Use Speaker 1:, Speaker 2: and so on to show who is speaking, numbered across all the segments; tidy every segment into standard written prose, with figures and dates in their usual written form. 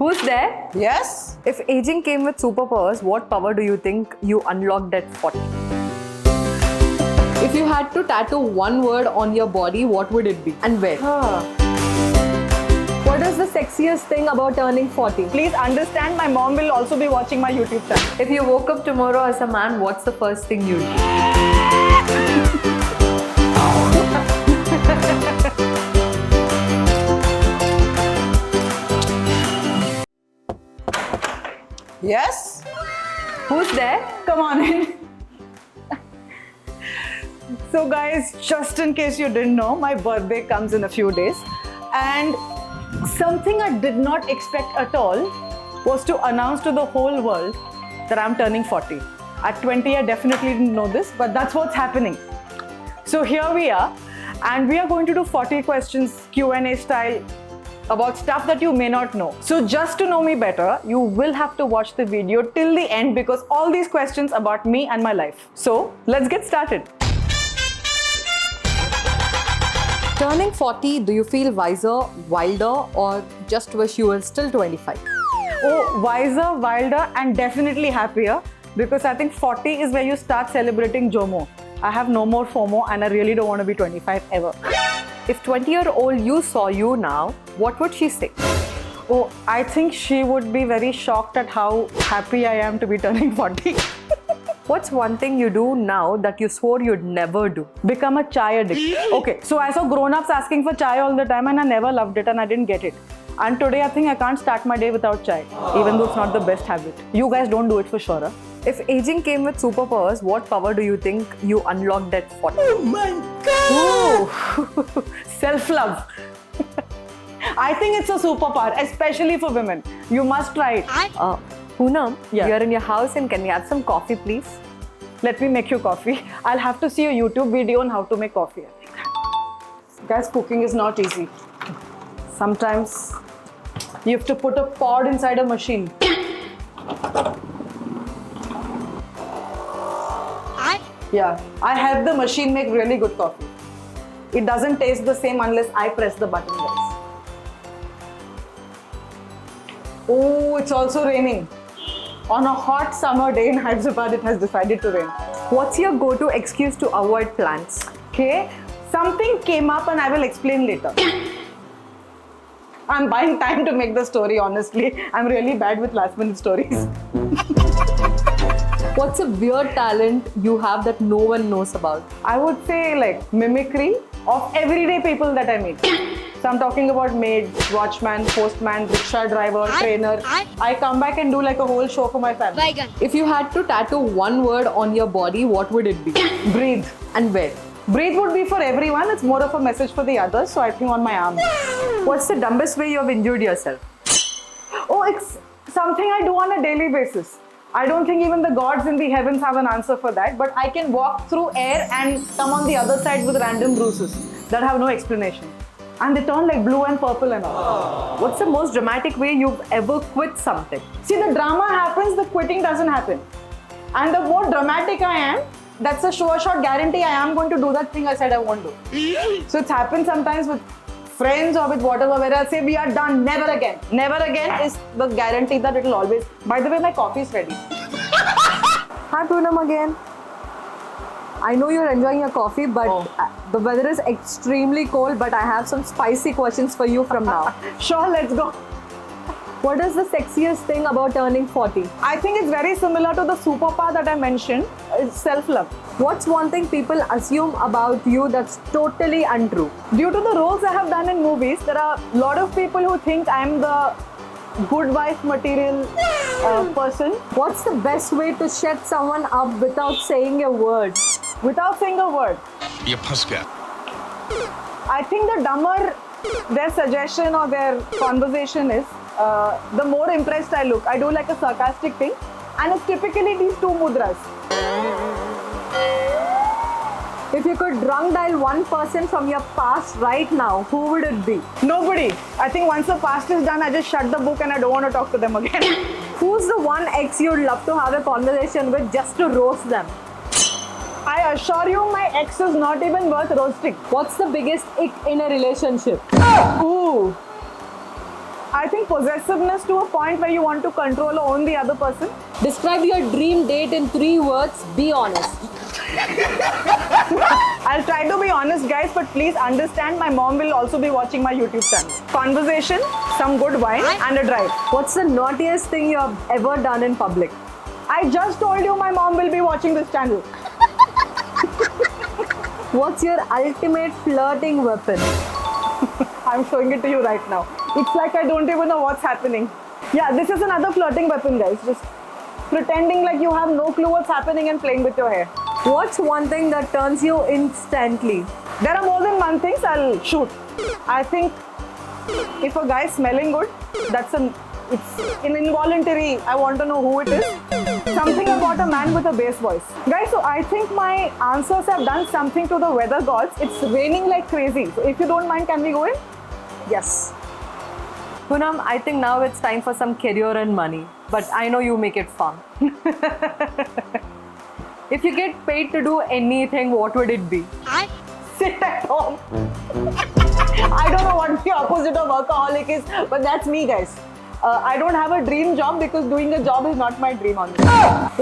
Speaker 1: Who's there?
Speaker 2: Yes?
Speaker 1: If aging came with superpowers, what power do you think you unlocked at 40? If you had to tattoo one word on your body, what would it be? And where? What is the sexiest thing about turning 40?
Speaker 2: Please understand, my mom will also be watching my YouTube channel.
Speaker 1: If you woke up tomorrow as a man, what's the first thing you'd do?
Speaker 2: Yes?
Speaker 1: Who's there?
Speaker 2: Come on in. So guys, just in case you didn't know, my birthday comes in a few days. And something I did not expect at all was to announce to the whole world that I'm turning 40. At 20, I definitely didn't know this, but that's what's happening. So here we are, and we are going to do 40 questions Q&A style about stuff that you may not know. So just to know me better, you will have to watch the video till the end because all these questions about me and my life. So let's get started.
Speaker 1: Turning 40, do you feel wiser, wilder, or just wish you were still 25?
Speaker 2: Oh, wiser, wilder, and definitely happier because I think 40 is where you start celebrating JOMO. I have no more FOMO and I really don't want to be 25 ever.
Speaker 1: If 20-year-old you saw you now, what would she say?
Speaker 2: Oh, I think she would be very shocked at how happy I am to be turning 40.
Speaker 1: What's one thing you do now that you swore you'd never do?
Speaker 2: Become a chai addict. Okay, so I saw grown-ups asking for chai all the time and I never loved it and I didn't get it. And today I think I can't start my day without chai, even though it's not the best habit. You guys don't do it for sure, huh?
Speaker 1: If aging came with superpowers, what power do you think you unlocked at 40?
Speaker 2: Oh my God! Self-love. I think it's a superpower, especially for women. You must try it.
Speaker 1: Poonam,
Speaker 2: Yeah.
Speaker 1: you're in your house and can we have some coffee, please?
Speaker 2: Let me make you coffee. I'll have to see a YouTube video on how to make coffee. Guys, cooking is not easy. Sometimes you have to put a pod inside a machine. Yeah, I help the machine make really good coffee. It doesn't taste the same unless I press the button, guys. Oh, it's also raining. On a hot summer day in Hyderabad, it has decided to rain.
Speaker 1: What's your go-to excuse to avoid plans?
Speaker 2: Okay, something came up and I will explain later. I'm buying time to make the story, honestly. I'm really bad with last minute stories.
Speaker 1: What's a weird talent you have that no one knows about?
Speaker 2: I would say like mimicry of everyday people that I meet. So I'm talking about maid, watchman, postman, rickshaw driver, trainer. I come back and do like a whole show for my family.
Speaker 1: If you had to tattoo one word on your body, what would it be?
Speaker 2: Breathe.
Speaker 1: And where?
Speaker 2: Breathe would be for everyone. It's more of a message for the others. So I think on my arm.
Speaker 1: What's the dumbest way you've injured yourself?
Speaker 2: Oh, it's something I do on a daily basis. I don't think even the gods in the heavens have an answer for that, but I can walk through air and come on the other side with random bruises that have no explanation. And they turn like blue and purple and all.
Speaker 1: What's the most dramatic way you've ever quit something?
Speaker 2: See, the drama happens, the quitting doesn't happen. And the more dramatic I am, that's a sure shot guarantee I am going to do that thing I said I won't do. So it's happened sometimes with friends or with whatever, where I'll say we are done, never again. Never again is the guarantee that it'll always. By the way, my coffee is ready.
Speaker 1: Hi Poonam again. I know you're enjoying your coffee, but the weather is extremely cold, but I have some spicy questions for you from now.
Speaker 2: Sure, let's go.
Speaker 1: What is the sexiest thing about turning 40?
Speaker 2: I think it's very similar to the superpower that I mentioned. It's self-love.
Speaker 1: What's one thing people assume about you that's totally untrue?
Speaker 2: Due to the roles I have done in movies, there are a lot of people who think I'm the good wife material person.
Speaker 1: What's the best way to shut someone up without saying a word?
Speaker 2: Without saying a word.
Speaker 3: You pusker.
Speaker 2: I think the dumber their suggestion or their conversation is, the more impressed I look. I do like a sarcastic thing, and it's typically these two mudras.
Speaker 1: If you could drunk dial one person from your past right now, who would it be?
Speaker 2: Nobody. I think once the past is done, I just shut the book and I don't want to talk to them again.
Speaker 1: Who's the one ex you'd love to have a conversation with just to roast them?
Speaker 2: I assure you, my ex is not even worth roasting.
Speaker 1: What's the biggest ick in a relationship?
Speaker 2: Ooh. I think possessiveness to a point where you want to control or own the other person.
Speaker 1: Describe your dream date in 3 words. Be honest.
Speaker 2: I'll try to be honest, guys, but please understand my mom will also be watching my YouTube channel. Conversation, some good wine, and a drive.
Speaker 1: What's the naughtiest thing you have ever done in public?
Speaker 2: I just told you my mom will be watching this channel.
Speaker 1: What's your ultimate flirting weapon?
Speaker 2: I'm showing it to you right now. It's like I don't even know what's happening. Yeah, this is another flirting weapon, guys. Just pretending like you have no clue what's happening and playing with your hair.
Speaker 1: What's one thing that turns you instantly?
Speaker 2: There are more than one things I'll shoot. I think if a guy's smelling good, it's an involuntary, I want to know who it is. Something about a man with a bass voice. Guys, so I think my answers have done something to the weather gods. It's raining like crazy. So if you don't mind, can we go in?
Speaker 1: Yes. Poonam, I think now it's time for some career and money. But I know you make it fun. If you get paid to do anything, what would it be?
Speaker 2: Sit at home. I don't know what the opposite of workaholic is, but that's me, guys. I don't have a dream job because doing a job is not my dream, honestly.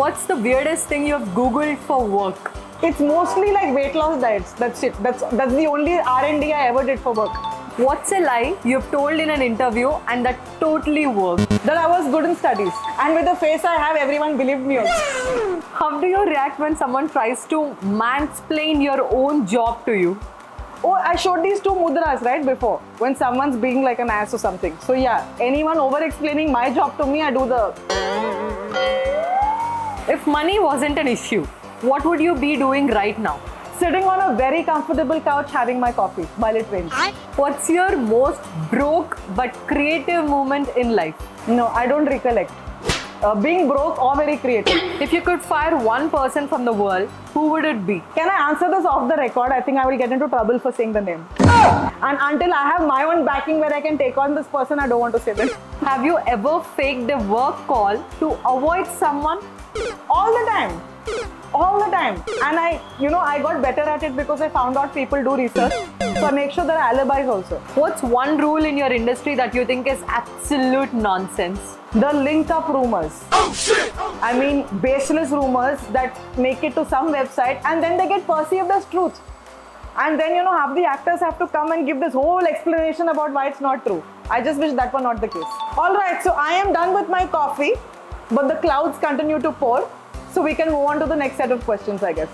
Speaker 1: What's the weirdest thing you have Googled for work?
Speaker 2: It's mostly like weight loss diets. That's it. That's the only R&D I ever did for work.
Speaker 1: What's a lie you've told in an interview and that totally worked?
Speaker 2: That I was good in studies. And with the face I have, everyone believed me also.
Speaker 1: How do you react when someone tries to mansplain your own job to you?
Speaker 2: Oh, I showed these 2 mudras right before when someone's being like an ass or something. So yeah, anyone over-explaining my job to me, I do the...
Speaker 1: If money wasn't an issue, what would you be doing right now?
Speaker 2: Sitting on a very comfortable couch having my coffee while it rains.
Speaker 1: What's your most broke but creative moment in life?
Speaker 2: No, I don't recollect. Being broke or very creative.
Speaker 1: If you could fire one person from the world, who would it be?
Speaker 2: Can I answer this off the record? I think I will get into trouble for saying the name. And until I have my own backing where I can take on this person, I don't want to say that.
Speaker 1: Have you ever faked a work call to avoid someone?
Speaker 2: All the time. All the time. And I got better at it because I found out people do research. So I make sure there are alibis also.
Speaker 1: What's one rule in your industry that you think is absolute nonsense?
Speaker 2: The link up rumors.
Speaker 3: Oh shit!
Speaker 2: I mean, baseless rumors that make it to some website and then they get perceived as truth. And then, half the actors have to come and give this whole explanation about why it's not true. I just wish that were not the case. Alright, so I am done with my coffee, but the clouds continue to pour. So we can move on to the next set of questions, I guess.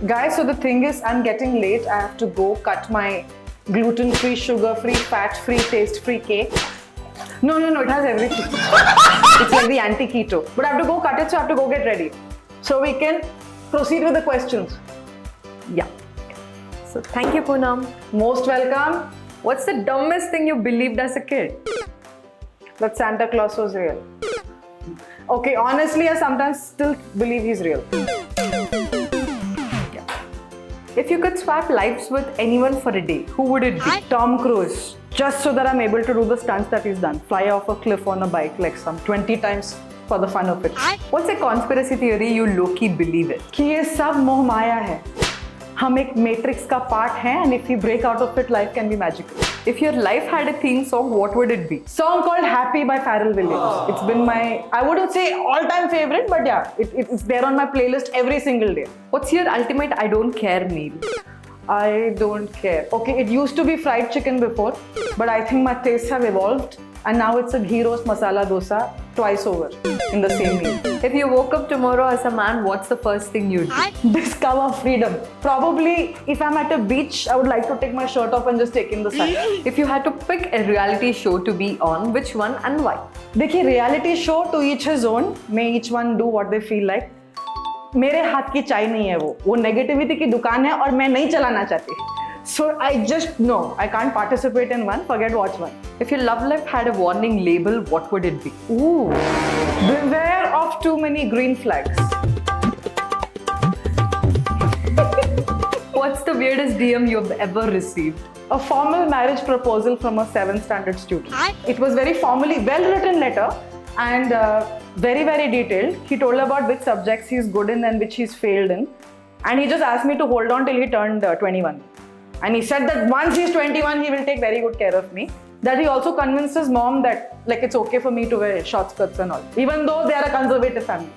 Speaker 2: Guys, so the thing is, I'm getting late. I have to go cut my gluten-free, sugar-free, fat-free, taste-free cake. No, it has everything. It's like the anti-keto. But I have to go cut it, so I have to go get ready. So we can proceed with the questions.
Speaker 1: Yeah. So thank you, Poonam.
Speaker 2: Most welcome.
Speaker 1: What's the dumbest thing you believed as a kid?
Speaker 2: That Santa Claus was real. Okay, honestly, I sometimes still believe he's real.
Speaker 1: Yeah. If you could swap lives with anyone for a day, who would it be?
Speaker 2: Tom Cruise. Just so that I'm able to do the stunts that he's done. Fly off a cliff on a bike like some 20 times for the fun of it.
Speaker 1: What's a conspiracy theory you low-key believe in?
Speaker 2: कि ये सब मोह माया है. हम एक matrix का part हैं and if we break out of it, life can be magical.
Speaker 1: If your life had a theme song, what would it be?
Speaker 2: Song called Happy by Pharrell Williams. It's been my, I wouldn't say all-time favorite, but yeah, it's there on my playlist every single day.
Speaker 1: What's your ultimate I don't care meal?
Speaker 2: I don't care. Okay, it used to be fried chicken before, but I think my tastes have evolved and now it's a ghee roast masala dosa twice over in the same meal.
Speaker 1: If you woke up tomorrow as a man, what's the first thing you'd do?
Speaker 2: Discover freedom. Probably if I'm at a beach, I would like to take my shirt off and just take in the sun.
Speaker 1: If you had to pick a reality show to be on, which one and why?
Speaker 2: देखिए, reality show to each his own. May each one do what they feel like. मेरे हाथ की चाय नहीं है वो negativity की दुकान है और मैं नहीं चलाना चाहती. So I just know I can't participate in one. Forget watch one.
Speaker 1: If your love life had a warning label, what would it be?
Speaker 2: Ooh, beware of too many green flags.
Speaker 1: What's the weirdest DM you've ever received?
Speaker 2: A formal marriage proposal from a 7th standard student. It was very formally well-written letter and very, very detailed. He told about which subjects he's good in and which he's failed in. And he just asked me to hold on till he turned 21. And he said that once he's 21, he will take very good care of me. that he also convinced his mom that like it's okay for me to wear short skirts and all, even though they are a conservative family.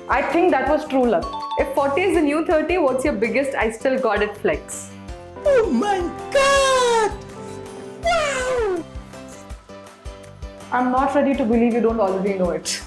Speaker 2: I think that was true love.
Speaker 1: If 40 is the new 30, what's your biggest I still got it flex?
Speaker 3: Oh my god! Wow!
Speaker 2: I'm not ready to believe you don't already know it.